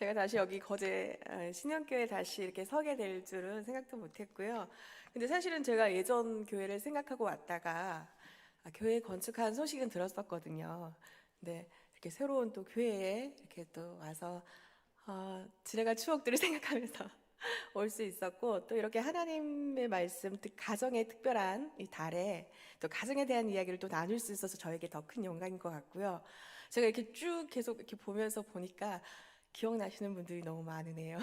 제가 다시 여기 거제 신영교회 다시 이렇게 서게 될 줄은 생각도 못했고요. 근데 사실은 제가 예전 교회를 생각하고 왔다가 교회 건축한 소식은 들었었거든요. 근데 이렇게 새로운 또 교회에 이렇게 또 와서 지나간 추억들을 생각하면서 올 수 있었고, 또 이렇게 하나님의 말씀, 가정의 특별한 이 달에 또 가정에 대한 이야기를 또 나눌 수 있어서 저에게 더 큰 영광인 것 같고요. 제가 이렇게 쭉 계속 이렇게 보면서 보니까 기억나시는 분들이 너무 많으네요.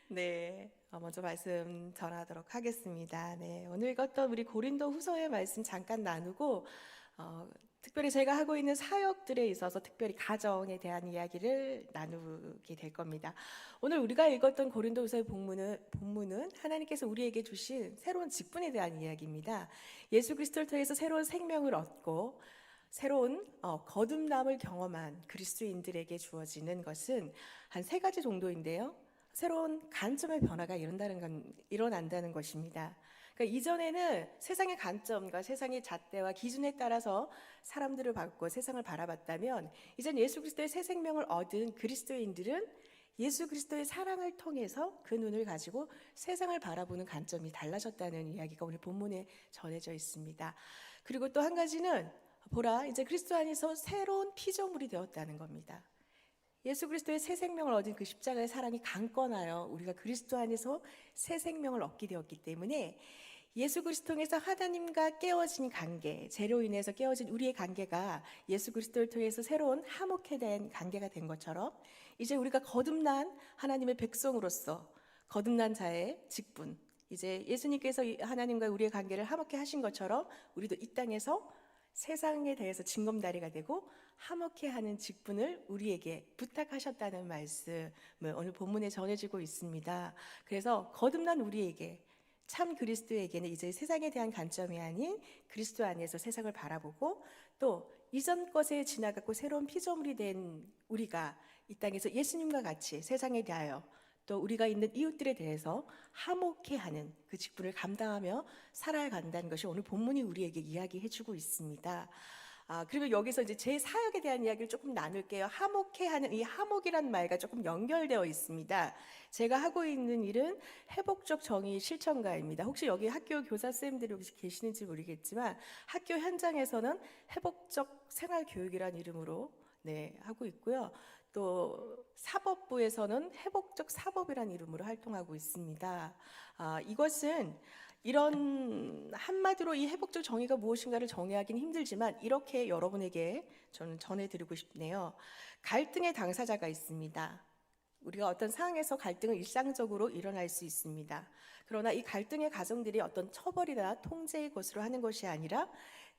네, 먼저 말씀 전하도록 하겠습니다. 네, 오늘 읽었던 우리 고린도 후서의 말씀 잠깐 나누고, 특별히 제가 하고 있는 사역들에 있어서 특별히 가정에 대한 이야기를 나누게 될 겁니다. 오늘 우리가 읽었던 고린도후서의 본문은 하나님께서 우리에게 주신 새로운 직분에 대한 이야기입니다. 예수 그리스도를 통해서 새로운 생명을 얻고 새로운 거듭남을 경험한 그리스도인들에게 주어지는 것은 한 세 가지 정도인데요. 새로운 관점의 변화가 일어난다는 것입니다. 그러니까 이전에는 세상의 관점과 세상의 잣대와 기준에 따라서 사람들을 봤고 세상을 바라봤다면, 이젠 예수 그리스도의 새 생명을 얻은 그리스도인들은 예수 그리스도의 사랑을 통해서 그 눈을 가지고 세상을 바라보는 관점이 달라졌다는 이야기가 오늘 본문에 전해져 있습니다. 그리고 또 한 가지는, 보라, 이제 그리스도 안에서 새로운 피조물이 되었다는 겁니다. 예수 그리스도의 새 생명을 얻은 그 십자가의 사랑이 강건하여 우리가 그리스도 안에서 새 생명을 얻게 되었기 때문에, 예수 그리스도 통해서 하나님과 깨어진 관계, 죄로 인해서 깨어진 우리의 관계가 예수 그리스도를 통해서 새로운 화목해된 관계가 된 것처럼, 이제 우리가 거듭난 하나님의 백성으로서 거듭난 자의 직분, 이제 예수님께서 하나님과 우리의 관계를 화목해 하신 것처럼 우리도 이 땅에서 세상에 대해서 징검다리가 되고 화목해 하는 직분을 우리에게 부탁하셨다는 말씀을 오늘 본문에 전해지고 있습니다. 그래서 거듭난 우리에게, 참 그리스도에게는 이제 세상에 대한 관점이 아닌 그리스도 안에서 세상을 바라보고, 또 이전 것에 지나갔고 새로운 피조물이 된 우리가 이 땅에서 예수님과 같이 세상에 대하여 또 우리가 있는 이웃들에 대해서 화목해 하는 그 직분을 감당하며 살아간다는 것이 오늘 본문이 우리에게 이야기해주고 있습니다. 그리고 여기서 이제 제 사역에 대한 이야기를 조금 나눌게요. 화목해 하는 이 화목이란 말과 조금 연결되어 있습니다. 제가 하고 있는 일은 회복적 정의 실천가입니다. 혹시 여기 학교 교사 쌤들이 혹시 계시는지 모르겠지만, 학교 현장에서는 회복적 생활교육이란 이름으로 하고 있고요. 또 사법부에서는 회복적 사법이라는 이름으로 활동하고 있습니다. 이것은 이런 한마디로 이 회복적 정의가 무엇인가를 정의하기는 힘들지만, 이렇게 여러분에게 저는 전해드리고 싶네요. 갈등의 당사자가 있습니다. 우리가 어떤 상황에서 갈등은 일상적으로 일어날 수 있습니다. 그러나 이 갈등의 과정들이 어떤 처벌이나 통제의 것으로 하는 것이 아니라,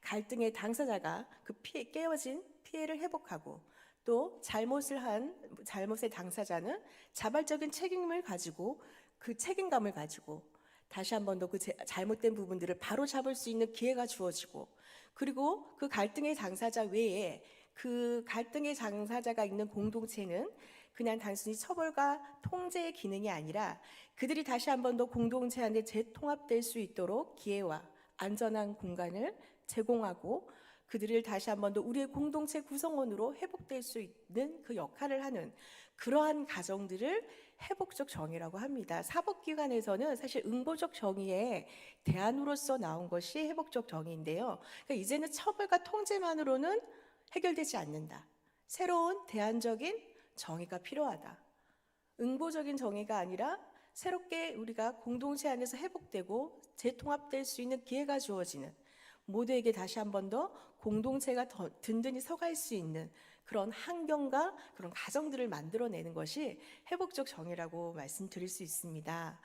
갈등의 당사자가 그 깨어진 피해를 회복하고, 또 잘못의 당사자는 자발적인 책임을 가지고, 그 책임감을 가지고 다시 한 번 더 그 잘못된 부분들을 바로 잡을 수 있는 기회가 주어지고, 그리고 그 갈등의 당사자 외에 그 갈등의 당사자가 있는 공동체는 그냥 단순히 처벌과 통제의 기능이 아니라, 그들이 다시 한 번 더 공동체 안에 재통합될 수 있도록 기회와 안전한 공간을 제공하고, 그들을 다시 한 번 더 우리의 공동체 구성원으로 회복될 수 있는 그 역할을 하는 그러한 가정들을 회복적 정의라고 합니다. 사법기관에서는 사실 응보적 정의의 대안으로서 나온 것이 회복적 정의인데요. 그러니까 이제는 처벌과 통제만으로는 해결되지 않는다. 새로운 대안적인 정의가 필요하다. 응보적인 정의가 아니라 새롭게 우리가 공동체 안에서 회복되고 재통합될 수 있는 기회가 주어지는, 모두에게 다시 한 번 더 공동체가 더 든든히 서갈 수 있는 그런 환경과 그런 가정들을 만들어내는 것이 회복적 정의라고 말씀드릴 수 있습니다.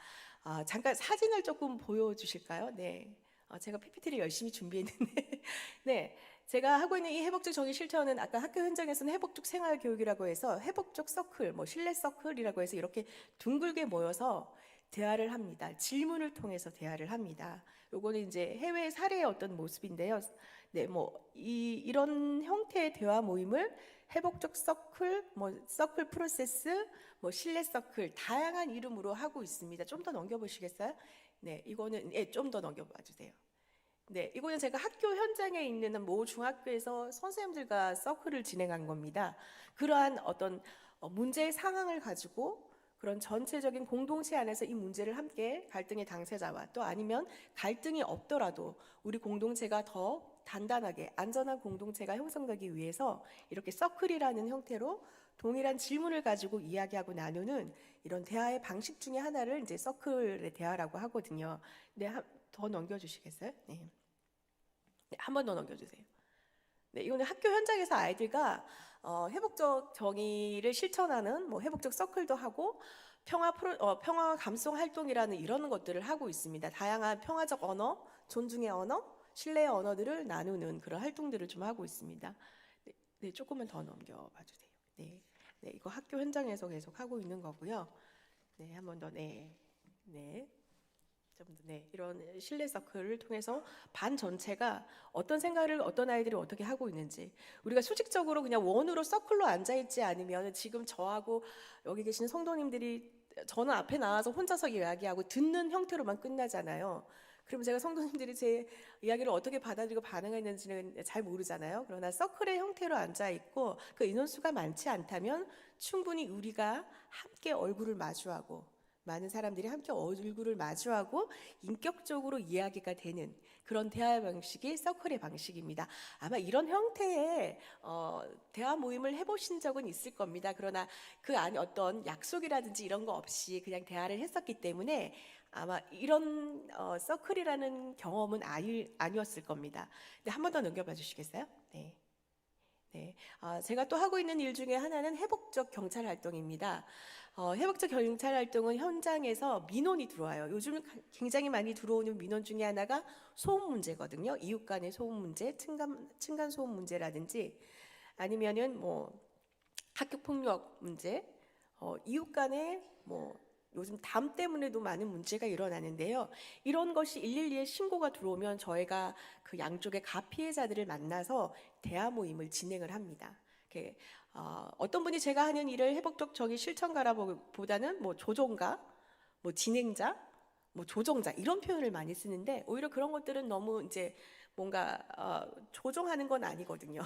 잠깐 사진을 조금 보여주실까요? 네. 제가 PPT를 열심히 준비했는데 네, 제가 하고 있는 이 회복적 정의 실천은 아까 학교 현장에서는 회복적 생활 교육이라고 해서 회복적 서클, 실내 서클이라고 해서 이렇게 둥글게 모여서 대화를 합니다. 질문을 통해서 대화를 합니다. 요거는 이제 해외 사례의 어떤 모습인데요. 네, 이런 형태의 대화 모임을 회복적 서클, 서클 프로세스, 실내 서클, 다양한 이름으로 하고 있습니다. 좀 더 넘겨보시겠어요? 네, 이거는 좀 더 넘겨봐 주세요. 네, 이거는 제가 학교 현장에 있는 모 중학교에서 선생님들과 서클을 진행한 겁니다. 그러한 어떤 문제의 상황을 가지고 그런 전체적인 공동체 안에서 이 문제를 함께 갈등의 당사자와 또 아니면 갈등이 없더라도 우리 공동체가 더 단단하게 안전한 공동체가 형성되기 위해서 이렇게 서클이라는 형태로 동일한 질문을 가지고 이야기하고 나누는 이런 대화의 방식 중에 하나를 이제 서클의 대화라고 하거든요. 네, 더 넘겨주시겠어요? 네. 네, 한 번 더 넘겨주세요. 네, 이거는 학교 현장에서 아이들과 회복적 정의를 실천하는 뭐 회복적 서클도 하고 평화 감송 활동이라는 이런 것들을 하고 있습니다. 다양한 평화적 언어, 존중의 언어, 신뢰의 언어들을 나누는 그런 활동들을 좀 하고 있습니다. 네, 네, 조금만 더 넘겨봐 주세요. 네, 네, 이거 학교 현장에서 계속 하고 있는 거고요. 네, 한 번 더, 네, 네. 네, 이런 실내 서클을 통해서 반 전체가 어떤 생각을 어떤 아이들이 어떻게 하고 있는지 우리가 수직적으로 그냥 원으로 서클로 앉아 있지 않으면 지금 저하고 여기 계신 성도님들이 저는 앞에 나와서 혼자서 이야기하고 듣는 형태로만 끝나잖아요. 그럼 제가 성도님들이 제 이야기를 어떻게 받아들이고 반응했는지는 잘 모르잖아요. 그러나 서클의 형태로 앉아 있고 그 인원수가 많지 않다면 충분히 우리가 함께 얼굴을 마주하고 많은 사람들이 함께 얼굴을 마주하고 인격적으로 이야기가 되는 그런 대화 방식이 서클의 방식입니다. 아마 이런 형태의 대화 모임을 해보신 적은 있을 겁니다. 그러나 그 안에 어떤 약속이라든지 이런 거 없이 그냥 대화를 했었기 때문에 아마 이런 서클이라는 경험은 아니었을 겁니다. 근데 한 번 더 넘겨봐 주시겠어요? 네. 네, 제가 또 하고 있는 일 중에 하나는 회복적 경찰 활동입니다. 회복적 경찰 활동은 현장에서 민원이 들어와요. 요즘 굉장히 많이 들어오는 민원 중에 하나가 소음 문제거든요. 이웃 간의 소음 문제, 층간 소음 문제라든지 아니면은 뭐 학교 폭력 문제, 이웃 간의 뭐 요즘 담 때문에도 많은 문제가 일어나는데요. 이런 것이 112에 신고가 들어오면 저희가 그 양쪽의 가피해자들을 만나서 대화 모임을 진행을 합니다. 어떤 분이 제가 하는 일을 회복적 정의 실천가라보다는 뭐 조종가, 뭐 진행자, 뭐 조정자 이런 표현을 많이 쓰는데 오히려 그런 것들은 너무 이제 뭔가 조종하는 건 아니거든요.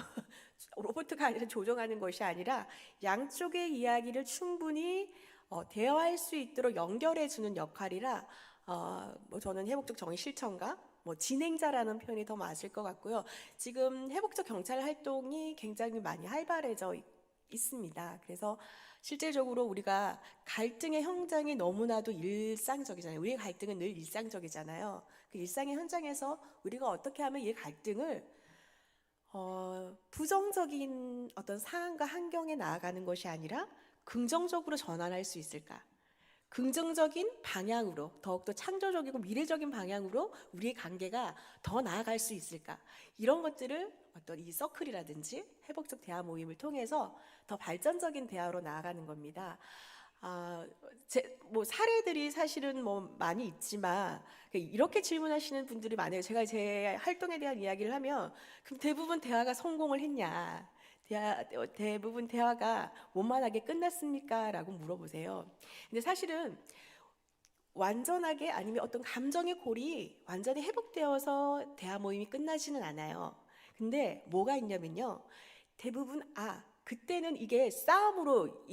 로봇가 아니라 조종하는 것이 아니라 양쪽의 이야기를 충분히 대화할 수 있도록 연결해 주는 역할이라 뭐 저는 회복적 정의 실천가 뭐 진행자라는 표현이 더 맞을 것 같고요. 지금 회복적 경찰 활동이 굉장히 많이 활발해져 있습니다. 그래서 실제적으로 우리가 갈등의 현장이 너무나도 일상적이잖아요. 우리의 갈등은 늘 일상적이잖아요. 그 일상의 현장에서 우리가 어떻게 하면 이 갈등을 부정적인 어떤 상황과 환경에 나아가는 것이 아니라 긍정적으로 전환할 수 있을까? 긍정적인 방향으로 더욱더 창조적이고 미래적인 방향으로 우리의 관계가 더 나아갈 수 있을까? 이런 것들을 어떤 이 서클이라든지 회복적 대화 모임을 통해서 더 발전적인 대화로 나아가는 겁니다. 뭐 사례들이 사실은 뭐 많이 있지만 이렇게 질문하시는 분들이 많아요. 제가 제 활동에 대한 이야기를 하면 그럼 대부분 대화가 성공을 했냐? 대부분 대화가 원만하게 끝났습니까? 라고 물어보세요. 근데 사실은 완전하게 아니면 어떤 감정의 골이 완전히 회복되어서 대화 모임이 끝나지는 않아요. 근데 뭐가 있냐면요. 대부분 그때는 이게 싸움으로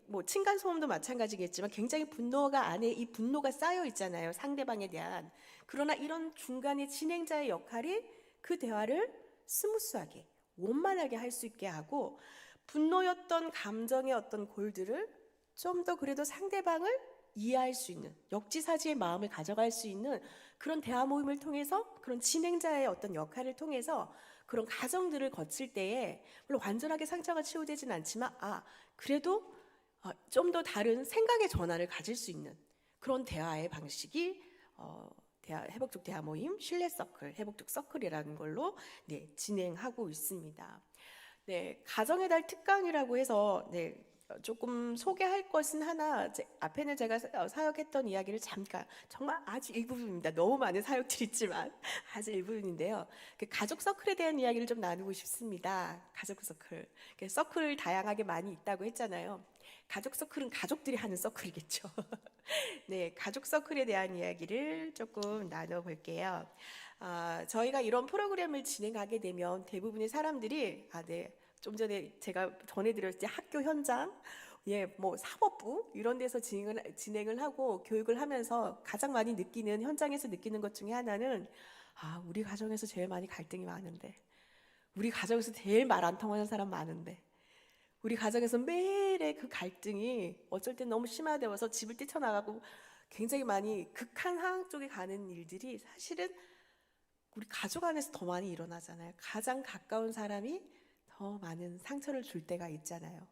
뭐 층간 소음도 마찬가지겠지만 굉장히 분노가 안에 이 분노가 쌓여 있잖아요. 상대방에 대한. 그러나 이런 중간에 진행자의 역할이 그 대화를 스무스하게 원만하게 할 수 있게 하고 분노였던 감정의 어떤 골들을 좀 더 그래도 상대방을 이해할 수 있는 역지사지의 마음을 가져갈 수 있는 그런 대화 모임을 통해서 그런 진행자의 어떤 역할을 통해서 그런 과정들을 거칠 때에 물론 완전하게 상처가 치유되진 않지만 그래도 좀 더 다른 생각의 전환을 가질 수 있는 그런 대화의 방식이 회복적 대화 모임, 신뢰 서클, 회복적 서클이라는 걸로 진행하고 있습니다. 네, 가정의 달 특강이라고 해서 조금 소개할 것은 하나 앞에는 제가 사역했던 이야기를 잠깐 정말 아주 일부분입니다. 너무 많은 사역들이 있지만 아주 일부분인데요. 가족 서클에 대한 이야기를 좀 나누고 싶습니다. 가족 서클. 서클 다양하게 많이 있다고 했잖아요. 가족 서클은 가족들이 하는 서클이겠죠. 네, 가족 서클에 대한 이야기를 조금 나눠볼게요. 저희가 이런 프로그램을 진행하게 되면 대부분의 사람들이 좀 전에 제가 전해드렸을 때 학교 현장 예, 뭐 사법부 이런 데서 진행을 하고 교육을 하면서 가장 많이 느끼는 현장에서 느끼는 것 중에 하나는 우리 가정에서 제일 많이 갈등이 많은데, 우리 가정에서 제일 말 안 통하는 사람 많은데, 우리 가정에서 매일의 그 갈등이 어쩔 땐 너무 심화되어서 집을 뛰쳐나가고 굉장히 많이 극한 상황 쪽에 가는 일들이 사실은 우리 가족 안에서 더 많이 일어나잖아요. 가장 가까운 사람이 더 많은 상처를 줄 때가 있잖아요.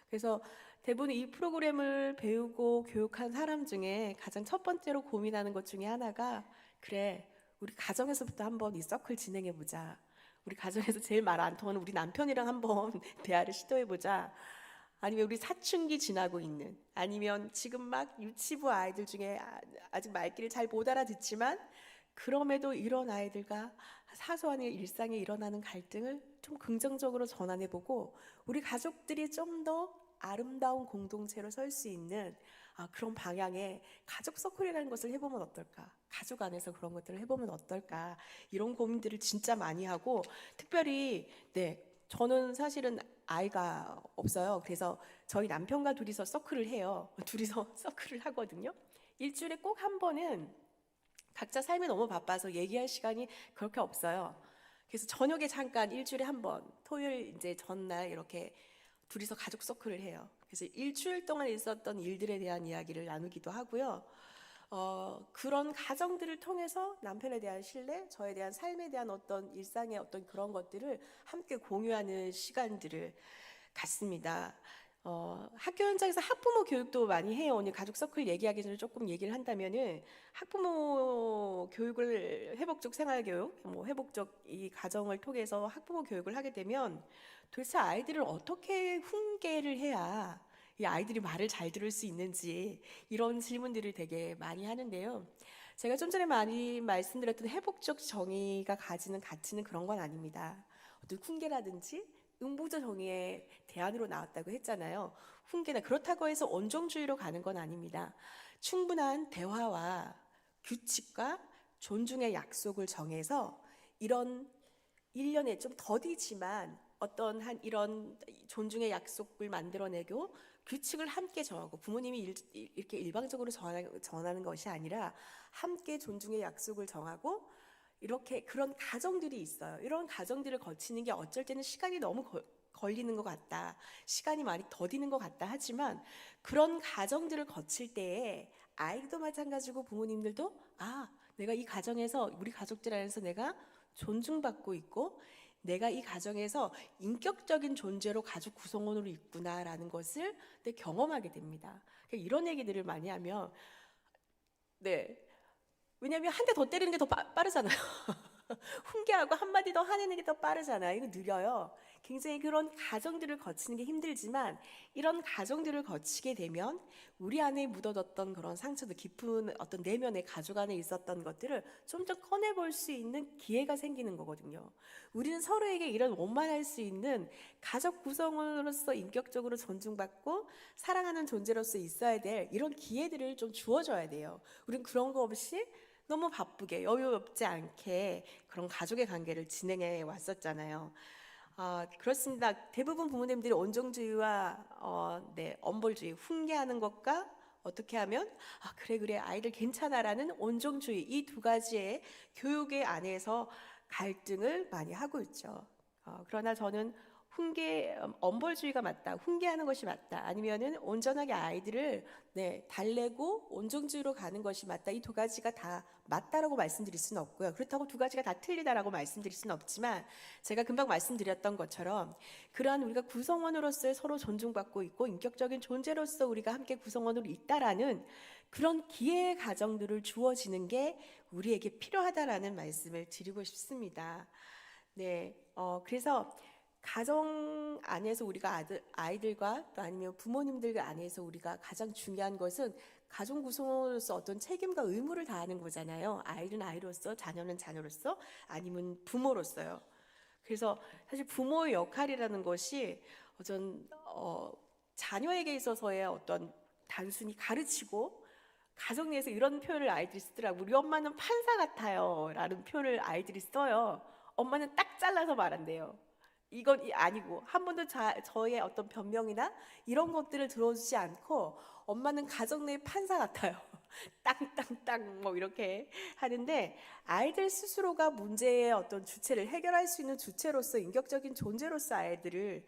그래서 대부분 이 프로그램을 배우고 교육한 사람 중에 가장 첫 번째로 고민하는 것 중에 하나가, 그래, 우리 가정에서부터 한번 이 서클 진행해 보자. 우리 가정에서 제일 말 안 통하는 우리 남편이랑 한번 대화를 시도해 보자. 아니면 우리 사춘기 지나고 있는, 아니면 지금 막 유치부 아이들 중에 아직 말귀를 잘 못 알아듣지만 그럼에도 이런 아이들과 사소한 일상에 일어나는 갈등을 좀 긍정적으로 전환해보고 우리 가족들이 좀 더 아름다운 공동체로 설 수 있는 그런 방향의 가족 서클이라는 것을 해보면 어떨까? 가족 안에서 그런 것들을 해보면 어떨까? 이런 고민들을 진짜 많이 하고, 특별히 저는 사실은 아이가 없어요. 그래서 저희 남편과 둘이서 서클을 해요. 둘이서 서클을 하거든요. 일주일에 꼭 한 번은 각자 삶이 너무 바빠서 얘기할 시간이 그렇게 없어요. 그래서 저녁에 잠깐 일주일에 한 번, 토요일 이제 전날 이렇게 둘이서 가족 서클을 해요. 그래서 일주일 동안 있었던 일들에 대한 이야기를 나누기도 하고요. 그런 가정들을 통해서 남편에 대한 신뢰, 저에 대한 삶에 대한 어떤 일상의 어떤 그런 것들을 함께 공유하는 시간들을 갖습니다. 학교 현장에서 학부모 교육도 많이 해요. 오늘 가족 서클 얘기하기 전에 조금 얘기를 한다면은, 학부모 교육을 회복적 생활교육, 뭐 회복적 이 가정을 통해서 학부모 교육을 하게 되면 도대체 아이들을 어떻게 훈계를 해야 이 아이들이 말을 잘 들을 수 있는지, 이런 질문들을 되게 많이 하는데요. 제가 좀 전에 많이 말씀드렸던 회복적 정의가 가지는 가치는 그런 건 아닙니다. 어떤 훈계라든지 응보적 정의의 대안으로 나왔다고 했잖아요. 훈계나 그렇다고 해서 온정주의로 가는 건 아닙니다. 충분한 대화와 규칙과 존중의 약속을 정해서 이런 일련의 좀 더디지만 어떤 한 이런 존중의 약속을 만들어내고 규칙을 함께 정하고, 부모님이 이렇게 일방적으로 전하는 것이 아니라 함께 존중의 약속을 정하고, 이렇게 그런 가정들이 있어요. 이런 가정들을 거치는 게 어쩔 때는 시간이 너무 걸리는 것 같다, 시간이 많이 더디는 것 같다 하지만, 그런 가정들을 거칠 때에 아이도 마찬가지고 부모님들도 내가 이 가정에서, 우리 가족들 안에서 내가 존중받고 있고 내가 이 가정에서 인격적인 존재로 가족 구성원으로 있구나라는 것을 경험하게 됩니다. 그러니까 이런 얘기들을 많이 하면, 왜냐하면 한 대 더 때리는 게 더 빠르잖아요. 훈계하고 한마디 더 하는 게 더 빠르잖아요. 이거 느려요. 굉장히 그런 가정들을 거치는 게 힘들지만, 이런 가정들을 거치게 되면 우리 안에 묻어뒀던 그런 상처도, 깊은 어떤 내면의 가족 안에 있었던 것들을 좀 더 꺼내볼 수 있는 기회가 생기는 거거든요. 우리는 서로에게 이런 원만할 수 있는 가족 구성원으로서 인격적으로 존중받고 사랑하는 존재로서 있어야 될 이런 기회들을 좀 주어줘야 돼요. 우린 그런 거 없이 너무 바쁘게 여유롭지 않게 그런 가족의 관계를 진행해 왔었잖아요. 그렇습니다. 대부분 부모님들이 온정주의와 엄벌주의, 훈계하는 것과 어떻게 하면 그래 아이들 괜찮아라는 온정주의, 이 두 가지의 교육의 안에서 갈등을 많이 하고 있죠. 그러나 저는 엄벌주의가 맞다, 훈계하는 것이 맞다, 아니면은 온전하게 아이들을 달래고 온정주의로 가는 것이 맞다, 이 두 가지가 다 맞다라고 말씀드릴 수는 없고요. 그렇다고 두 가지가 다 틀리다라고 말씀드릴 수는 없지만, 제가 금방 말씀드렸던 것처럼 그러한 우리가 구성원으로서의 서로 존중받고 있고 인격적인 존재로서 우리가 함께 구성원으로 있다라는 그런 기회의 가정들을 주어지는 게 우리에게 필요하다라는 말씀을 드리고 싶습니다. 그래서 가정 안에서 우리가 아이들과 또 아니면 부모님들 안에서 우리가 가장 중요한 것은 가정 구성원으로서 어떤 책임과 의무를 다하는 거잖아요. 아이는 아이로서, 자녀는 자녀로서, 아니면 부모로서요. 그래서 사실 부모의 역할이라는 것이 자녀에게 있어서의 어떤 단순히 가르치고, 가정 내에서 이런 표현을 아이들이 쓰더라고요. 우리 엄마는 판사 같아요 라는 표현을 아이들이 써요. 엄마는 딱 잘라서 말한대요. 이건 아니고 한 번도 저의 어떤 변명이나 이런 것들을 들어주지 않고 엄마는 가정 내 판사 같아요. 땅땅땅 뭐 이렇게 하는데 아이들 스스로가 문제의 어떤 주체를 해결할 수 있는 주체로서 인격적인 존재로서 아이들을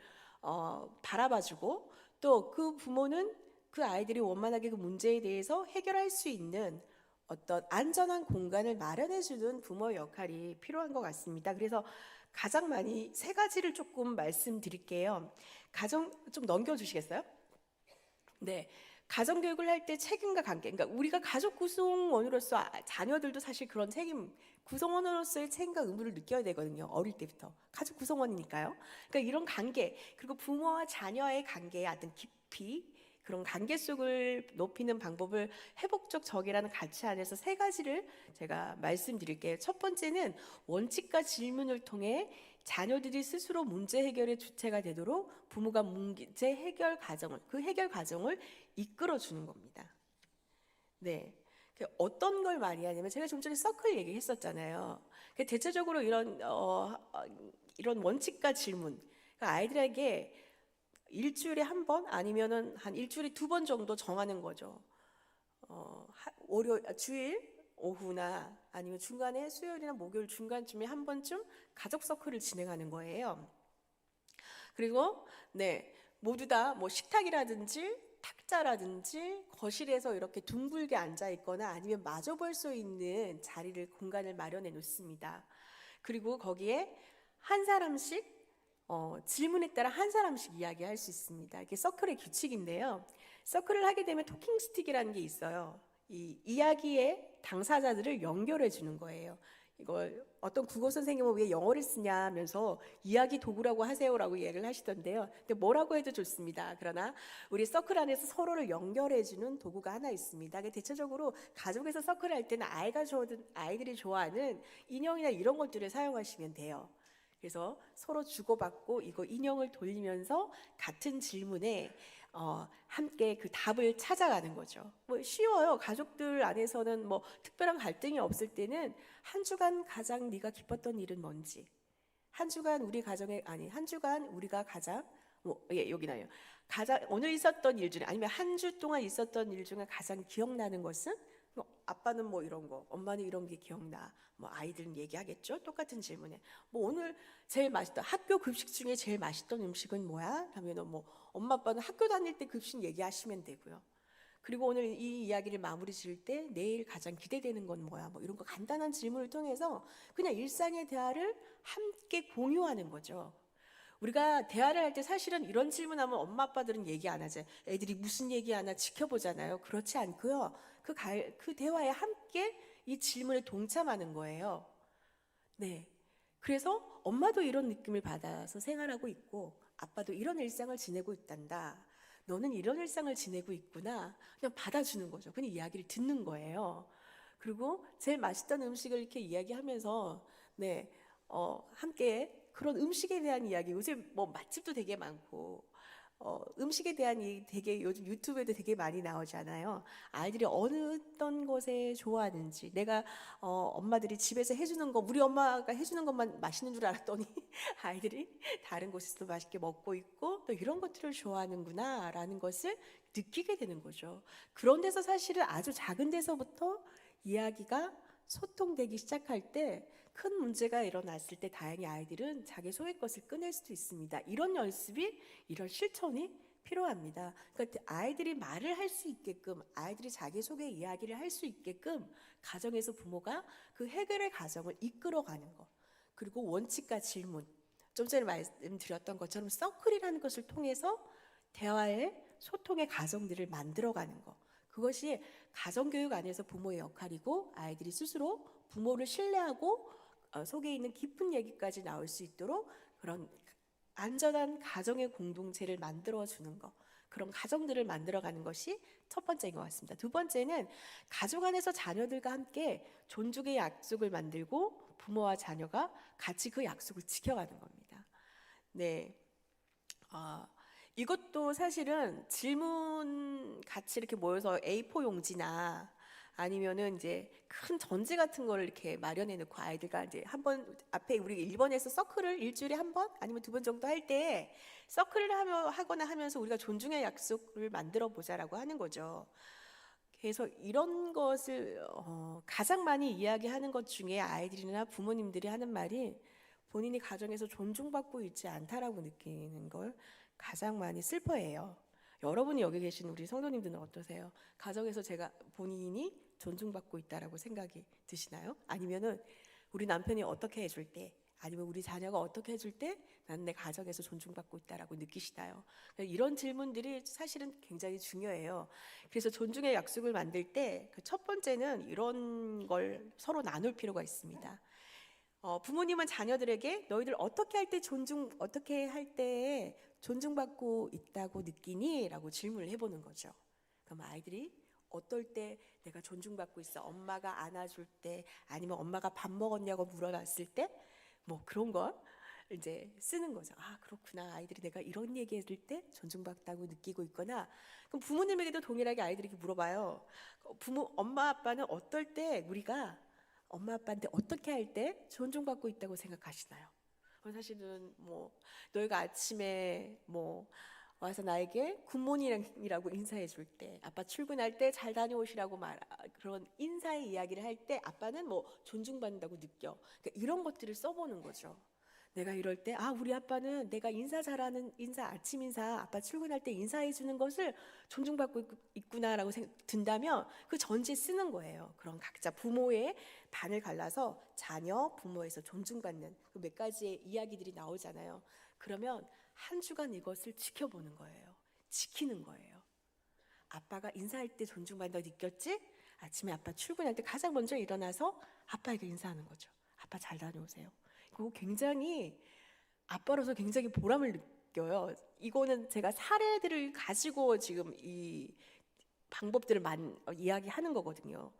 바라봐주고 또 그 부모는 그 아이들이 원만하게 그 문제에 대해서 해결할 수 있는 어떤 안전한 공간을 마련해주는 부모의 역할이 필요한 것 같습니다. 그래서 가장 많이 세 가지를 조금 말씀드릴게요. 가정 좀 넘겨주시겠어요? 네. 가정교육을 할 때 책임과 관계, 그러니까 우리가 가족 구성원으로서 자녀들도 사실 그런 책임, 구성원으로서의 책임과 의무를 느껴야 되거든요. 어릴 때부터. 가족 구성원이니까요. 그러니까 이런 관계, 그리고 부모와 자녀의 관계의 어떤 깊이, 그런 관계 속을 높이는 방법을 회복적 적이라는 가치 안에서 세 가지를 제가 말씀드릴게요. 첫 번째는 원칙과 질문을 통해 자녀들이 스스로 문제 해결의 주체가 되도록 부모가 문제 해결 과정을 그 해결 과정을 이끌어 주는 겁니다. 네. 어떤 걸 많이 하냐면 제가 좀 전에 서클 얘기했었잖아요. 대체적으로 이런 원칙과 질문 그러니까 아이들에게 일주일에 한 번 아니면은 한 일주일에 두 번 정도 정하는 거죠. 주일 오후나 아니면 중간에 수요일이나 목요일 중간쯤에 한 번쯤 가족 서클을 진행하는 거예요. 그리고 네 모두 다 뭐 식탁이라든지 탁자라든지 거실에서 이렇게 둥글게 앉아 있거나 아니면 마주 볼 수 있는 자리를 공간을 마련해 놓습니다. 그리고 거기에 한 사람씩 질문에 따라 한 사람씩 이야기할 수 있습니다. 이게 서클의 규칙인데요. 서클을 하게 되면 토킹 스틱이라는 게 있어요. 이 이야기의 당사자들을 연결해 주는 거예요. 이걸 어떤 국어 선생님은 왜 영어를 쓰냐면서 이야기 도구라고 하세요라고 이야기를 하시던데요. 근데 뭐라고 해도 좋습니다. 그러나 우리 서클 안에서 서로를 연결해 주는 도구가 하나 있습니다. 대체적으로 가족에서 서클을 할 때는 아이들이 좋아하는 인형이나 이런 것들을 사용하시면 돼요. 그래서 서로 주고받고 이거 인형을 돌리면서 같은 질문에 함께 그 답을 찾아가는 거죠. 뭐 쉬워요. 가족들 안에서는 뭐 특별한 갈등이 없을 때는 한 주간 가장 네가 기뻤던 일은 뭔지, 한 주간 한 주간 우리가 가장 여기 나요. 가장 오늘 있었던 일 중에 아니면 한 주 동안 있었던 일 중에 가장 기억나는 것은 아빠는 뭐 이런 거, 엄마는 이런 게 기억나. 뭐 아이들은 얘기하겠죠. 똑같은 질문에 뭐 오늘 제일 맛있던 학교 급식 중에 제일 맛있던 음식은 뭐야? 하면 뭐 엄마 아빠는 학교 다닐 때 급식 얘기하시면 되고요. 그리고 오늘 이 이야기를 마무리 지을 때 내일 가장 기대되는 건 뭐야? 뭐 이런 거 간단한 질문을 통해서 그냥 일상의 대화를 함께 공유하는 거죠. 우리가 대화를 할 때 사실은 이런 질문하면 엄마 아빠들은 얘기 안 하죠. 애들이 무슨 얘기하나 지켜보잖아요. 그렇지 않고요. 그 대화에 함께 이 질문에 동참하는 거예요. 네. 그래서 엄마도 이런 느낌을 받아서 생활하고 있고 아빠도 이런 일상을 지내고 있단다. 너는 이런 일상을 지내고 있구나. 그냥 받아주는 거죠. 그냥 이야기를 듣는 거예요. 그리고 제일 맛있던 음식을 이렇게 이야기하면서 네, 함께 그런 음식에 대한 이야기 요즘 뭐 맛집도 되게 많고 음식에 대한 얘기 되게 요즘 유튜브에도 되게 많이 나오잖아요. 아이들이 어떤 것에 좋아하는지 내가 엄마들이 집에서 해주는 거 우리 엄마가 해주는 것만 맛있는 줄 알았더니 아이들이 다른 곳에서도 맛있게 먹고 있고 또 이런 것들을 좋아하는구나 라는 것을 느끼게 되는 거죠. 그런 데서 사실은 아주 작은 데서부터 이야기가 소통되기 시작할 때 큰 문제가 일어났을 때 다행히 아이들은 자기 소의 것을 꺼낼 수도 있습니다. 이런 연습이 이런 실천이 필요합니다. 그러니까 아이들이 말을 할 수 있게끔 아이들이 자기 속의 이야기를 할 수 있게끔 가정에서 부모가 그 해결의 과정을 이끌어가는 것 그리고 원칙과 질문 좀 전에 말씀드렸던 것처럼 서클이라는 것을 통해서 대화의 소통의 과정들을 만들어가는 것 그것이 가정교육 안에서 부모의 역할이고 아이들이 스스로 부모를 신뢰하고 속에 있는 깊은 얘기까지 나올 수 있도록 그런 안전한 가정의 공동체를 만들어주는 것 그런 가정들을 만들어가는 것이 첫 번째인 것 같습니다. 두 번째는 가족 안에서 자녀들과 함께 존중의 약속을 만들고 부모와 자녀가 같이 그 약속을 지켜가는 겁니다. 네, 이것도 사실은 질문 같이 이렇게 모여서 A4 용지나 아니면은 이제 큰 전제 같은 거를 이렇게 마련해 놓고 아이들과 이제 한번 앞에 우리 1번에서 서클을 일주일에 한 번 아니면 2번 정도 할 때 서클을 하거나 하면서 우리가 존중의 약속을 만들어 보자라고 하는 거죠. 그래서 이런 것을 가장 많이 이야기하는 것 중에 아이들이나 부모님들이 하는 말이 본인이 가정에서 존중받고 있지 않다라고 느끼는 걸 가장 많이 슬퍼해요. 여러분이 여기 계신 우리 성도님들은 어떠세요? 가정에서 제가 본인이 존중받고 있다라고 생각이 드시나요? 아니면은 우리 남편이 어떻게 해줄 때, 아니면 우리 자녀가 어떻게 해줄 때 나는 내 가정에서 존중받고 있다라고 느끼시나요? 이런 질문들이 사실은 굉장히 중요해요. 그래서 존중의 약속을 만들 때 그 첫 번째는 이런 걸 서로 나눌 필요가 있습니다. 부모님은 자녀들에게 너희들 어떻게 할 때 존중받고 있다고 느끼니? 라고 질문을 해보는 거죠. 그럼 아이들이 어떨 때 내가 존중받고 있어? 엄마가 안아줄 때, 아니면 엄마가 밥 먹었냐고 물어봤을 때, 뭐 그런 거 이제 쓰는 거죠. 아, 그렇구나. 아이들이 내가 이런 얘기했을 때 존중받다고 느끼고 있거나. 그럼 부모님에게도 동일하게 아이들이 물어봐요. 엄마 아빠는 어떨 때 우리가 엄마 아빠한테 어떻게 할 때 존중받고 있다고 생각하시나요? 사실은 뭐 너희가 아침에 뭐 와서 나에게 굿모닝이라고 인사해 줄 때, 아빠 출근할 때 잘 다녀오시라고 그런 인사의 이야기를 할 때 아빠는 뭐 존중받는다고 느껴. 그러니까 이런 것들을 써보는 거죠. 내가 이럴 때, 아, 우리 아빠는 내가 아침 인사, 아빠 출근할 때 인사해 주는 것을 존중받고 있구나라고 든다면 그 전제 쓰는 거예요. 그럼 각자 부모의 반을 갈라서 자녀, 부모에서 존중받는 그 몇 가지의 이야기들이 나오잖아요. 그러면 한 주간 이것을 지켜보는 거예요. 지키는 거예요. 아빠가 인사할 때 존중받는다고 느꼈지? 아침에 아빠 출근할 때 가장 먼저 일어나서 아빠에게 인사하는 거죠. 아빠 잘 다녀오세요. 그거 굉장히 아빠로서 굉장히 보람을 느껴요. 이거는 제가 사례들을 가지고 지금 이 방법들을 이야기하는 거거든요.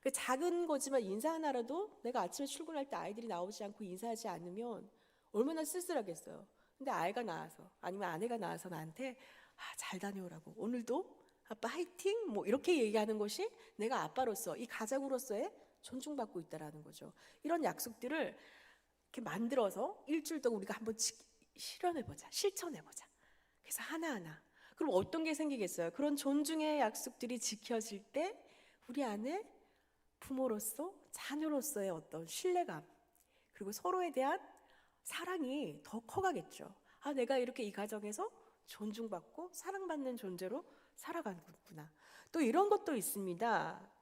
그 작은 거지만 인사 하나라도 내가 아침에 출근할 때 아이들이 나오지 않고 인사하지 않으면 얼마나 쓸쓸하겠어요. 근데 아이가 나와서 아니면 아내가 나와서 나한테 잘 다녀오라고, 오늘도 아빠 화이팅, 뭐 이렇게 얘기하는 것이 내가 아빠로서 이 가장으로서의 존중받고 있다라는 거죠. 이런 약속들을 이렇게 만들어서 일주일 동안 우리가 한번 실천해보자. 그래서 하나하나. 그럼 어떤 게 생기겠어요? 그런 존중의 약속들이 지켜질 때 우리 안에 부모로서 자녀로서의 어떤 신뢰감, 그리고 서로에 대한 사랑이 더 커가겠죠. 아, 내가 이렇게 이 가정에서 존중받고 사랑받는 존재로 살아가는구나. 또 이런 것도 있습니다.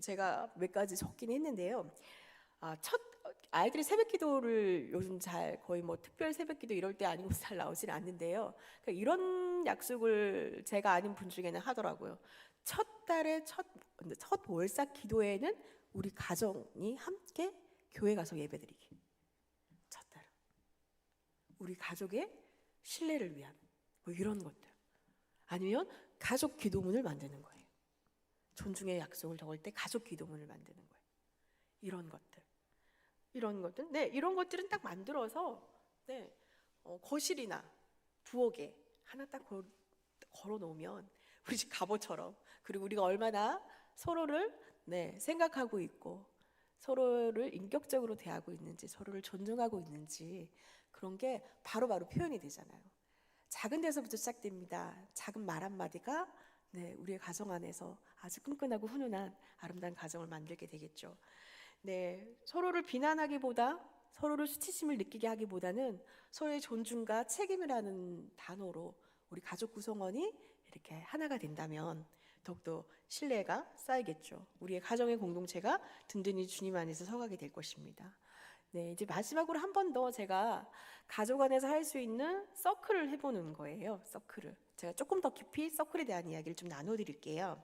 제가 몇 가지 적긴 했는데요. 아이들이 새벽기도를 요즘 거의 뭐 특별 새벽기도 이럴 때 아니고 잘 나오진 않는데요. 그러니까 이런 약속을 제가 아는 분 중에는 하더라고요. 첫 달에 첫 월삭 기도에는 우리 가정이 함께 교회 가서 예배드리기. 첫 달. 우리 가족의 신뢰를 위한 뭐 이런 것들. 아니면 가족 기도문을 만드는 거예요. 존중의 약속을 적을 때 가족 기도문을 만드는 거예요. 이런 것들. 네, 이런 것들은 딱 만들어서, 네, 거실이나 부엌에 하나 딱 걸어 놓으면 우리 집 갑옷처럼, 그리고 우리가 얼마나 서로를 생각하고 있고 서로를 인격적으로 대하고 있는지, 서로를 존중하고 있는지, 그런 게 바로바로 표현이 되잖아요. 작은 데서부터 시작됩니다. 작은 말 한마디가 우리의 가정 안에서 아주 끈끈하고 훈훈한 아름다운 가정을 만들게 되겠죠. 네, 서로를 비난하기보다, 서로를 수치심을 느끼게 하기보다는 서로의 존중과 책임이라는 단어로 우리 가족 구성원이 이렇게 하나가 된다면 더욱더 신뢰가 쌓이겠죠. 우리의 가정의 공동체가 든든히 주님 안에서 서가게 될 것입니다. 네, 이제 마지막으로 한 번 더 제가 가족 안에서 할 수 있는 서클을 해보는 거예요. 서클을. 제가 조금 더 깊이 서클에 대한 이야기를 좀 나눠드릴게요.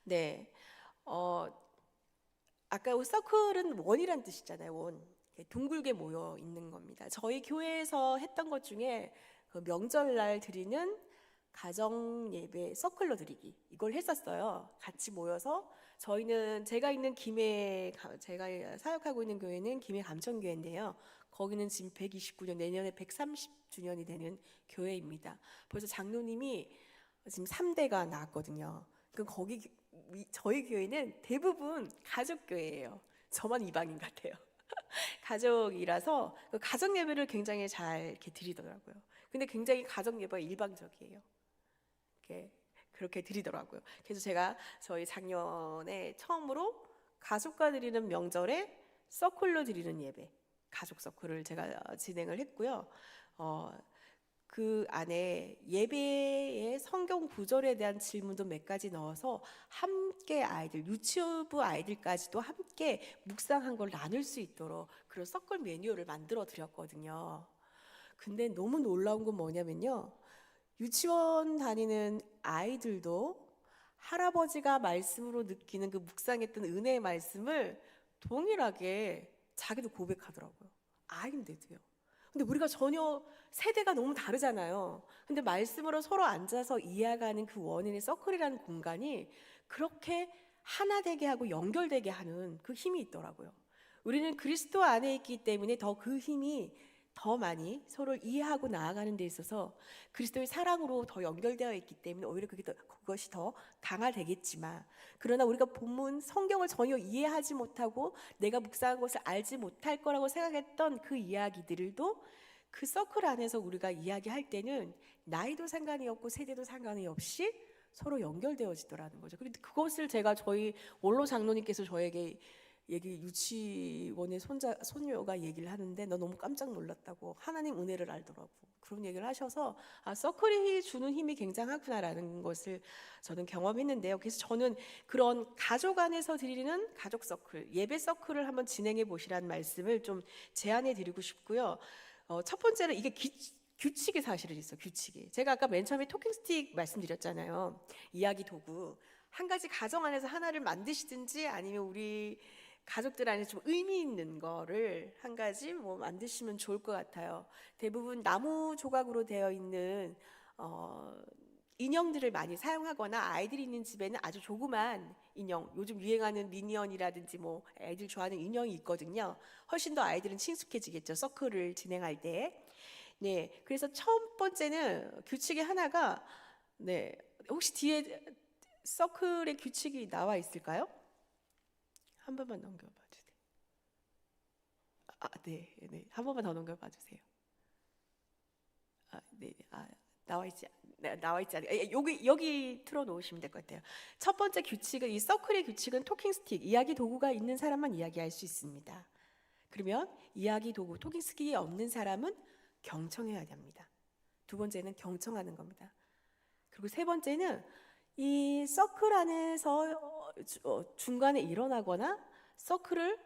네, 아까 서클은 원이란 뜻이잖아요. 원. 둥글게 모여 있는 겁니다. 저희 교회에서 했던 것 중에 그 명절날 드리는 가정 예배 서클로 드리기, 이걸 했었어요. 같이 모여서 제가 사역하고 있는 교회는 김해 감천교회인데요. 거기는 지금 129년, 내년에 130주년이 되는 교회입니다. 벌써 장로님이 지금 3대가 나왔거든요. 그 거기 저희 교회는 대부분 가족 교회예요. 저만 이방인 같아요. 가족이라서 그 가정 예배를 굉장히 잘 이렇게 드리더라고요. 근데 굉장히 가정 예배가 일방적이에요. 그렇게 드리더라고요. 그래서 제가 저희 작년에 처음으로 가족과 드리는 명절에 서클로 드리는 예배, 가족 서클을 제가 진행을 했고요. 그 안에 예배의 성경 구절에 대한 질문도 몇 가지 넣어서 함께 아이들, 유치부 아이들까지도 함께 묵상한 걸 나눌 수 있도록 그런 서클 매뉴얼을 만들어 드렸거든요. 근데 너무 놀라운 건 뭐냐면요. 유치원 다니는 아이들도 할아버지가 말씀으로 느끼는 그 묵상했던 은혜의 말씀을 동일하게 자기도 고백하더라고요. 아이인데도요. 근데 우리가 전혀 세대가 너무 다르잖아요. 근데 말씀으로 서로 앉아서 이해하는 그 원인의 서클이라는 공간이 그렇게 하나 되게 하고 연결되게 하는 그 힘이 있더라고요. 우리는 그리스도 안에 있기 때문에 더 그 힘이 더 많이 서로를 이해하고 나아가는 데 있어서 그리스도의 사랑으로 더 연결되어 있기 때문에 오히려 그것이 더 강화되겠지만, 그러나 우리가 본문 성경을 전혀 이해하지 못하고 내가 묵상한 것을 알지 못할 거라고 생각했던 그 이야기들도 그 서클 안에서 우리가 이야기할 때는 나이도 상관이 없고 세대도 상관이 없이 서로 연결되어지더라는 거죠. 그런데 그것을 제가 저희 원로 장로님께서 저에게 유치원의 손녀가 얘기를 하는데 너 너무 깜짝 놀랐다고, 하나님 은혜를 알더라고, 그런 얘기를 하셔서 서클이 주는 힘이 굉장하구나라는 것을 저는 경험했는데요. 그래서 저는 그런 가족 안에서 드리는 가족 서클, 예배 서클을 한번 진행해 보시라는 말씀을 좀 제안해 드리고 싶고요. 첫 번째는 이게 규칙이 사실은 있어요. 규칙이. 제가 아까 맨 처음에 토킹 스틱 말씀드렸잖아요. 이야기 도구. 한 가지 가정 안에서 하나를 만드시든지 아니면 우리 가족들 안에 좀 의미 있는 거를 한 가지 만드시면 좋을 것 같아요. 대부분 나무 조각으로 되어 있는 인형들을 많이 사용하거나 아이들이 있는 집에는 아주 조그만 인형, 요즘 유행하는 미니언이라든지 애들 좋아하는 인형이 있거든요. 훨씬 더 아이들은 친숙해지겠죠, 서클을 진행할 때. 네, 그래서 첫 번째는 규칙의 하나가, 네, 혹시 뒤에 서클의 규칙이 나와 있을까요? 한 번만 넘겨봐 주세요. 네, 네, 한 번만 더 넘겨봐 주세요. 네, 나와 있지 않아요. 여기 틀어놓으시면 될 것 같아요. 첫 번째 규칙은, 이 서클의 규칙은 토킹 스틱, 이야기 도구가 있는 사람만 이야기할 수 있습니다. 그러면 이야기 도구, 토킹 스틱이 없는 사람은 경청해야 합니다. 두 번째는 경청하는 겁니다. 그리고 세 번째는 이 서클 안에서 중간에 일어나거나 서클을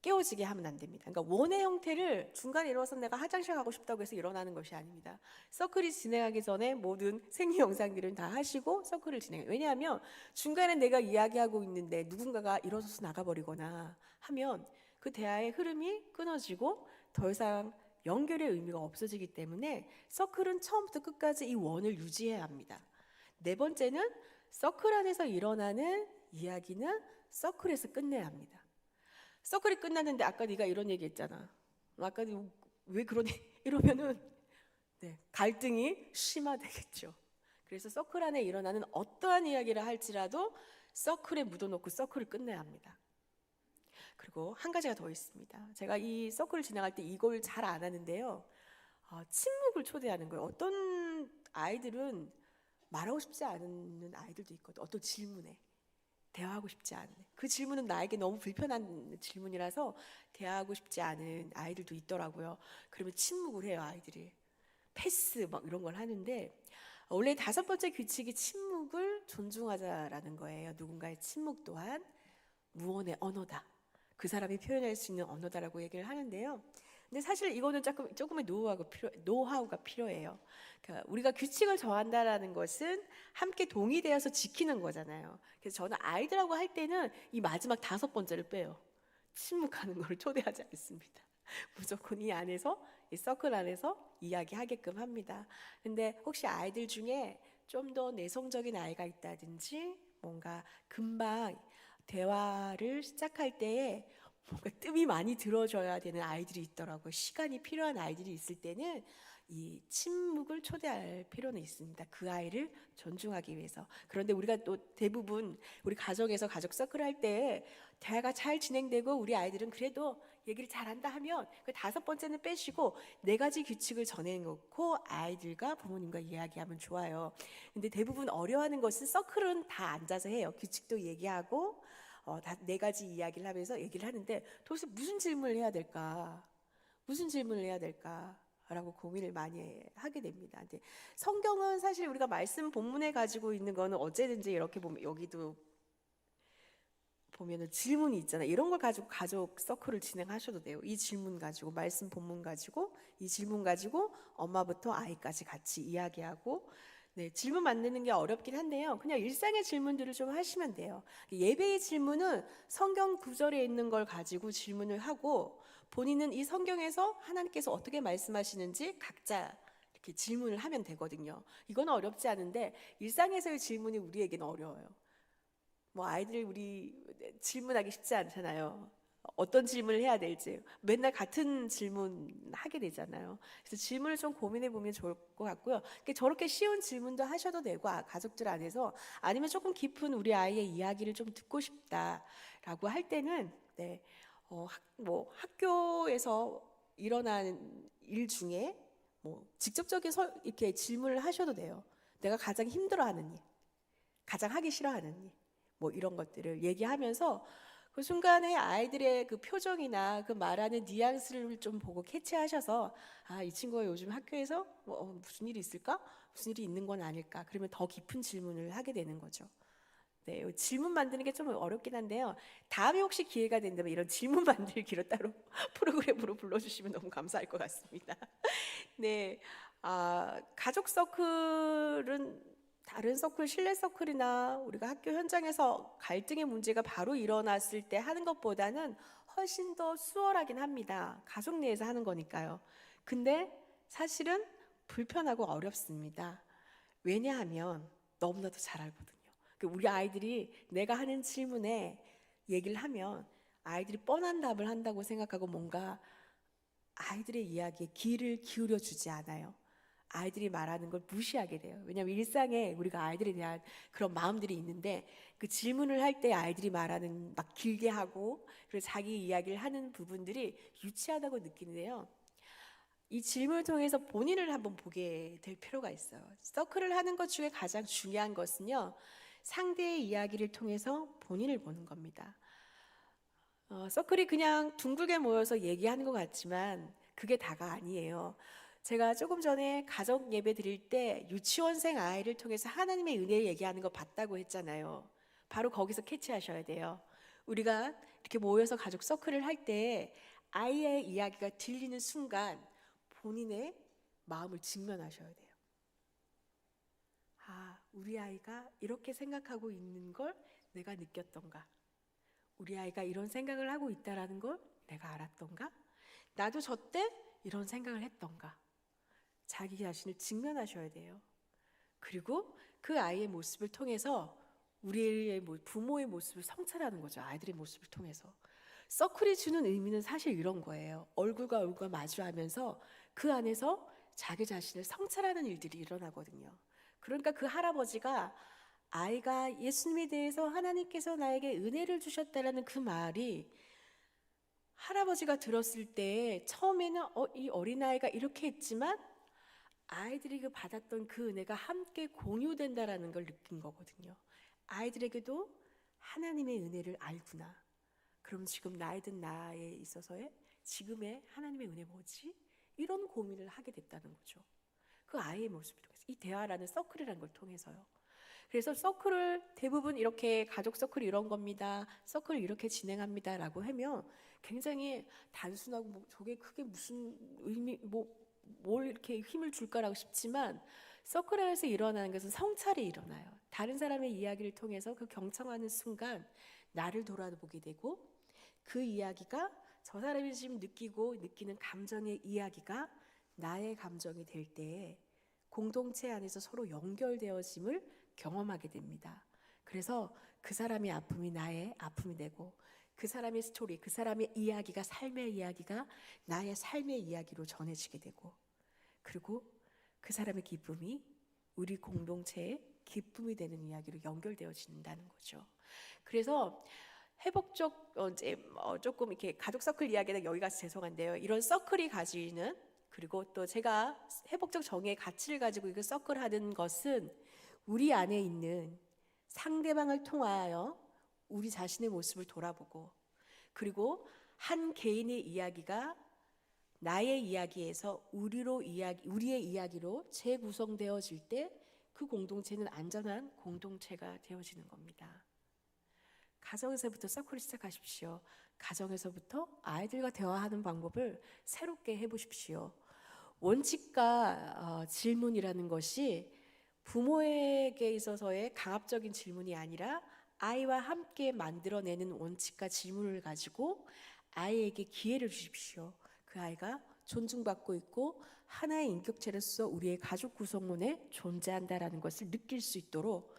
깨워지게 하면 안 됩니다. 그러니까 원의 형태를 중간에 일어나서 내가 화장실 가고 싶다고 해서 일어나는 것이 아닙니다. 서클이 진행하기 전에 모든 생리 영상들은 다 하시고 서클을 진행해요. 왜냐하면 중간에 내가 이야기하고 있는데 누군가가 일어서서 나가버리거나 하면 그 대화의 흐름이 끊어지고 더 이상 연결의 의미가 없어지기 때문에 서클은 처음부터 끝까지 이 원을 유지해야 합니다. 네 번째는 서클 안에서 일어나는 이야기는 서클에서 끝내야 합니다. 서클이 끝났는데 아까 네가 이런 얘기 했잖아, 아까 왜 그러니 이러면은 갈등이 심화되겠죠. 그래서 서클 안에 일어나는 어떠한 이야기를 할지라도 서클에 묻어놓고 서클을 끝내야 합니다. 그리고 한 가지가 더 있습니다. 제가 이 서클을 진행할 때 이걸 잘 안 하는데요. 침묵을 초대하는 거예요. 어떤 아이들은 말하고 싶지 않은 아이들도 있거든요. 어떤 질문에 대화하고 싶지 않은, 그 질문은 나에게 너무 불편한 질문이라서 대화하고 싶지 않은 아이들도 있더라고요. 그러면 침묵을 해요, 아이들이. 패스 이런 걸 하는데, 원래 다섯 번째 규칙이 침묵을 존중하자라는 거예요. 누군가의 침묵 또한 무언의 언어다, 그 사람이 표현할 수 있는 언어다라고 얘기를 하는데요. 근데 사실 이거는 조금의 노하우가 필요해요. 그러니까 우리가 규칙을 정한다라는 것은 함께 동의되어서 지키는 거잖아요. 그래서 저는 아이들하고 할 때는 이 마지막 다섯 번째를 빼요. 침묵하는 걸 초대하지 않습니다. 무조건 이 안에서, 이 서클 안에서 이야기하게끔 합니다. 근데 혹시 아이들 중에 좀 더 내성적인 아이가 있다든지 뭔가 금방 대화를 시작할 때에 뭔가 뜸이 많이 들어줘야 되는 아이들이 있더라고요. 시간이 필요한 아이들이 있을 때는 이 침묵을 초대할 필요는 있습니다. 그 아이를 존중하기 위해서. 그런데 우리가 또 대부분 우리 가정에서 가족 서클 할 때 대화가 잘 진행되고 우리 아이들은 그래도 얘기를 잘한다 하면 그 5번째는 빼시고 4가지 규칙을 정해놓고 아이들과 부모님과 이야기하면 좋아요. 근데 대부분 어려워하는 것은 서클은 다 앉아서 해요. 규칙도 얘기하고 다 4가지 이야기를 하면서 얘기를 하는데 도대체 무슨 질문을 해야 될까? 무슨 질문을 해야 될까? 라고 고민을 많이 하게 됩니다. 근데 성경은 사실 우리가 말씀 본문에 가지고 있는 거는 어쨌든지 이렇게 보면 여기도 보면은 질문이 있잖아요. 이런 걸 가지고 가족 서클을 진행하셔도 돼요. 이 질문 가지고 말씀 본문 가지고 이 질문 가지고 엄마부터 아이까지 같이 이야기하고 네, 질문 만드는 게 어렵긴 한데요. 그냥 일상의 질문들을 좀 하시면 돼요. 예배의 질문은 성경 구절에 있는 걸 가지고 질문을 하고 본인은 이 성경에서 하나님께서 어떻게 말씀하시는지 각자 이렇게 질문을 하면 되거든요. 이건 어렵지 않은데 일상에서의 질문이 우리에게는 어려워요. 뭐 아이들 우리 질문하기 쉽지 않잖아요. 어떤 질문을 해야 될지 맨날 같은 질문 하게 되잖아요. 그래서 질문을 좀 고민해 보면 좋을 것 같고요. 저렇게 쉬운 질문도 하셔도 되고 가족들 안에서 아니면 조금 깊은 우리 아이의 이야기를 좀 듣고 싶다라고 할 때는 네, 뭐 학교에서 일어나는 일 중에 뭐 직접적인 이렇게 질문을 하셔도 돼요. 내가 가장 힘들어하는 일, 가장 하기 싫어하는 일, 뭐 이런 것들을 얘기하면서 그 순간에 아이들의 그 표정이나 그 말하는 뉘앙스를 좀 보고 캐치하셔서 이 친구가 요즘 학교에서 무슨 일이 있을까? 무슨 일이 있는 건 아닐까? 그러면 더 깊은 질문을 하게 되는 거죠. 네, 질문 만드는 게 좀 어렵긴 한데요. 다음에 혹시 기회가 된다면 이런 질문 만들기로 따로 프로그램으로 불러주시면 너무 감사할 것 같습니다. 네, 가족 서클은 다른 서클, 실내 서클이나 우리가 학교 현장에서 갈등의 문제가 바로 일어났을 때 하는 것보다는 훨씬 더 수월하긴 합니다. 가족 내에서 하는 거니까요. 근데 사실은 불편하고 어렵습니다. 왜냐하면 너무나도 잘 알거든요. 우리 아이들이 내가 하는 질문에 얘기를 하면 아이들이 뻔한 답을 한다고 생각하고 뭔가 아이들의 이야기에 귀를 기울여 주지 않아요. 아이들이 말하는 걸 무시하게 돼요. 왜냐하면 일상에 우리가 아이들에 대한 그런 마음들이 있는데 그 질문을 할 때 아이들이 말하는 막 길게 하고 그리고 자기 이야기를 하는 부분들이 유치하다고 느끼는데요. 이 질문을 통해서 본인을 한번 보게 될 필요가 있어요. 서클을 하는 것 중에 가장 중요한 것은요. 상대의 이야기를 통해서 본인을 보는 겁니다. 서클이 그냥 둥글게 모여서 얘기하는 것 같지만 그게 다가 아니에요. 제가 조금 전에 가족 예배 드릴 때 유치원생 아이를 통해서 하나님의 은혜를 얘기하는 거 봤다고 했잖아요. 바로 거기서 캐치하셔야 돼요. 우리가 이렇게 모여서 가족 서클을 할 때 아이의 이야기가 들리는 순간 본인의 마음을 직면하셔야 돼요. 우리 아이가 이렇게 생각하고 있는 걸 내가 느꼈던가? 우리 아이가 이런 생각을 하고 있다라는 걸 내가 알았던가? 나도 저 때 이런 생각을 했던가? 자기 자신을 직면하셔야 돼요. 그리고 그 아이의 모습을 통해서 우리의 부모의 모습을 성찰하는 거죠. 아이들의 모습을 통해서. 서클이 주는 의미는 사실 이런 거예요. 얼굴과 얼굴과 마주하면서 그 안에서 자기 자신을 성찰하는 일들이 일어나거든요. 그러니까 그 할아버지가 아이가 예수님에 대해서 하나님께서 나에게 은혜를 주셨다라는 그 말이 할아버지가 들었을 때 처음에는 이 어린아이가 이렇게 했지만 아이들이 받았던 그 은혜가 함께 공유된다라는 걸 느낀 거거든요. 아이들에게도 하나님의 은혜를 알구나. 그럼 지금 나에 든 나에 있어서의 지금의 하나님의 은혜 뭐지? 이런 고민을 하게 됐다는 거죠. 그 아이의 모습을 통해서 이 대화라는 서클이라는 걸 통해서요. 그래서 서클을 대부분 이렇게 가족 서클 이런 겁니다. 서클 이렇게 진행합니다라고 하면 굉장히 단순하고 저게 크게 무슨 의미 뭘 이렇게 힘을 줄까라고 싶지만 서클 안에서 일어나는 것은 성찰이 일어나요. 다른 사람의 이야기를 통해서 그 경청하는 순간 나를 돌아보게 되고 그 이야기가 저 사람이 지금 느끼고 느끼는 감정의 이야기가 나의 감정이 될 때 공동체 안에서 서로 연결되어짐을 경험하게 됩니다. 그래서 그 사람의 아픔이 나의 아픔이 되고 그 사람의 스토리, 그 사람의 이야기가 삶의 이야기가 나의 삶의 이야기로 전해지게 되고 그리고 그 사람의 기쁨이 우리 공동체의 기쁨이 되는 이야기로 연결되어진다는 거죠. 그래서 회복적 이제 조금 이렇게 가족 서클 이야기는 여기 가서 죄송한데요. 이런 서클이 가지는, 그리고 또 제가 회복적 정의의 가치를 가지고 이거 서클하는 것은 우리 안에 있는 상대방을 통하여 우리 자신의 모습을 돌아보고, 그리고 한 개인의 이야기가 나의 이야기에서 우리의 이야기로 재구성되어질 때 그 공동체는 안전한 공동체가 되어지는 겁니다. 가정에서부터 서클을 시작하십시오. 가정에서부터 아이들과 대화하는 방법을 새롭게 해보십시오. 원칙과 질문이라는 것이 부모에게 있어서의 강압적인 질문이 아니라 아이와 함께 만들어내는 원칙과 질문을 가지고 아이에게 기회를 주십시오. 그 아이가 존중받고 있고 하나의 인격체로서 우리의 가족 구성원에 존재한다라는 것을 느낄 수 있도록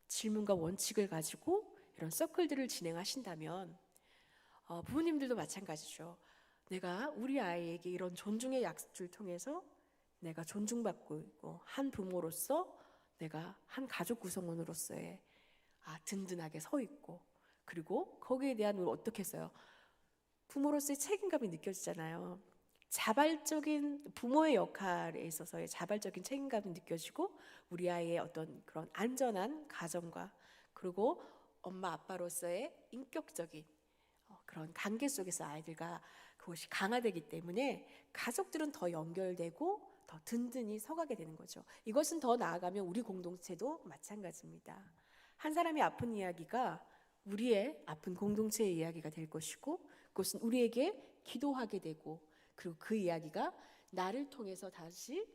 질문과 원칙을 가지고 이런 서클들을 진행하신다면, 부모님들도 마찬가지죠. 내가 우리 아이에게 이런 존중의 약속을 통해서 내가 존중받고 있고, 한 부모로서 내가 한 가족 구성원으로서의 든든하게 서 있고, 그리고 거기에 대한 우리 어떻게 했어요? 부모로서의 책임감이 느껴지잖아요. 자발적인 부모의 역할에 있어서의 자발적인 책임감이 느껴지고, 우리 아이의 어떤 그런 안전한 가정과, 그리고 엄마 아빠로서의 인격적인 그런 관계 속에서 아이들과 그것이 강화되기 때문에 가족들은 더 연결되고 더 든든히 서가게 되는 거죠. 이것은 더 나아가면 우리 공동체도 마찬가지입니다. 한 사람이 아픈 이야기가 우리의 아픈 공동체의 이야기가 될 것이고, 그것은 우리에게 기도하게 되고, 그리고 그 이야기가 나를 통해서 다시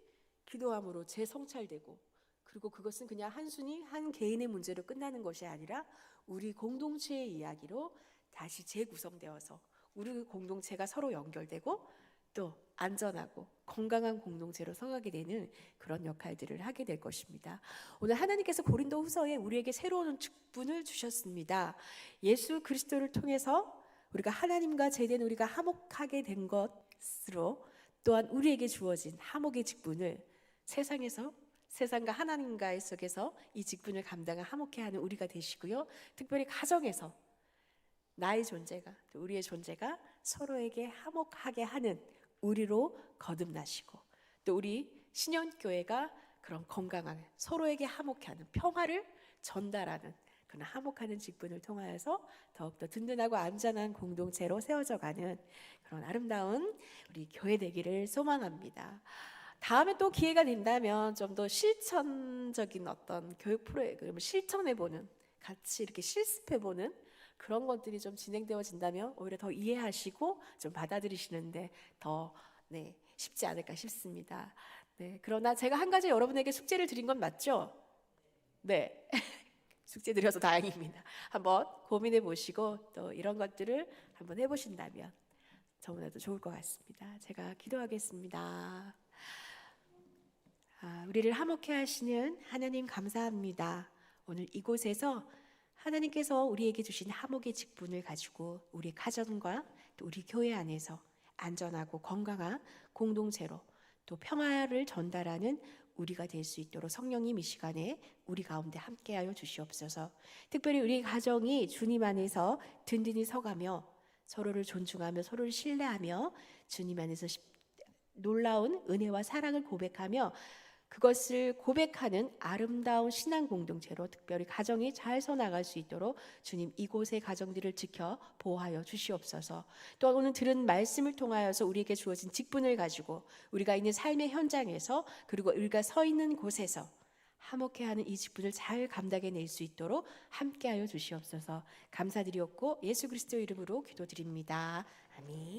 기도함으로 재성찰되고, 그리고 그것은 그냥 한순히 한 개인의 문제로 끝나는 것이 아니라 우리 공동체의 이야기로 다시 재구성되어서 우리 공동체가 서로 연결되고 또 안전하고 건강한 공동체로 서가게 되는 그런 역할들을 하게 될 것입니다. 오늘 하나님께서 고린도 후서에 우리에게 새로운 직분을 주셨습니다. 예수 그리스도를 통해서 우리가 하나님과 제된 우리가 화목하게 된 것으로, 또한 우리에게 주어진 화목의 직분을 세상과 하나님과의 속에서 이 직분을 감당한 화목해하는 우리가 되시고요. 특별히 가정에서 나의 존재가, 또 우리의 존재가 서로에게 화목하게 하는 우리로 거듭나시고, 또 우리 신현교회가 그런 건강하게 서로에게 화목해 하는 평화를 전달하는 그런 화목하는 직분을 통하여서 더욱더 든든하고 안전한 공동체로 세워져가는 그런 아름다운 우리 교회 되기를 소망합니다. 다음에 또 기회가 된다면 좀 더 실천적인 어떤 교육 프로그램을 실천해보는, 같이 이렇게 실습해보는 그런 것들이 좀 진행되어진다면 오히려 더 이해하시고 좀 받아들이시는데 더 쉽지 않을까 싶습니다. 그러나 제가 한 가지 여러분에게 숙제를 드린 건 맞죠? 네. 숙제 드려서 다행입니다. 한번 고민해 보시고 또 이런 것들을 한번 해보신다면 너무나도 좋을 것 같습니다. 제가 기도하겠습니다. 우리를 화목해 하시는 하나님 감사합니다. 오늘 이곳에서 하나님께서 우리에게 주신 화목의 직분을 가지고 우리 가정과 또 우리 교회 안에서 안전하고 건강한 공동체로 또 평화를 전달하는 우리가 될 수 있도록 성령님 이 시간에 우리 가운데 함께하여 주시옵소서. 특별히 우리 가정이 주님 안에서 든든히 서가며 서로를 존중하며 서로를 신뢰하며 주님 안에서 놀라운 은혜와 사랑을 고백하며 그것을 고백하는 아름다운 신앙 공동체로 특별히 가정이 잘 서나갈 수 있도록 주님 이곳의 가정들을 지켜 보호하여 주시옵소서. 또한 오늘 들은 말씀을 통하여서 우리에게 주어진 직분을 가지고 우리가 있는 삶의 현장에서, 그리고 우리가 서 있는 곳에서 화목해하는 이 직분을 잘 감당해낼 수 있도록 함께하여 주시옵소서. 감사드리옵고 예수 그리스도 이름으로 기도드립니다. 아멘.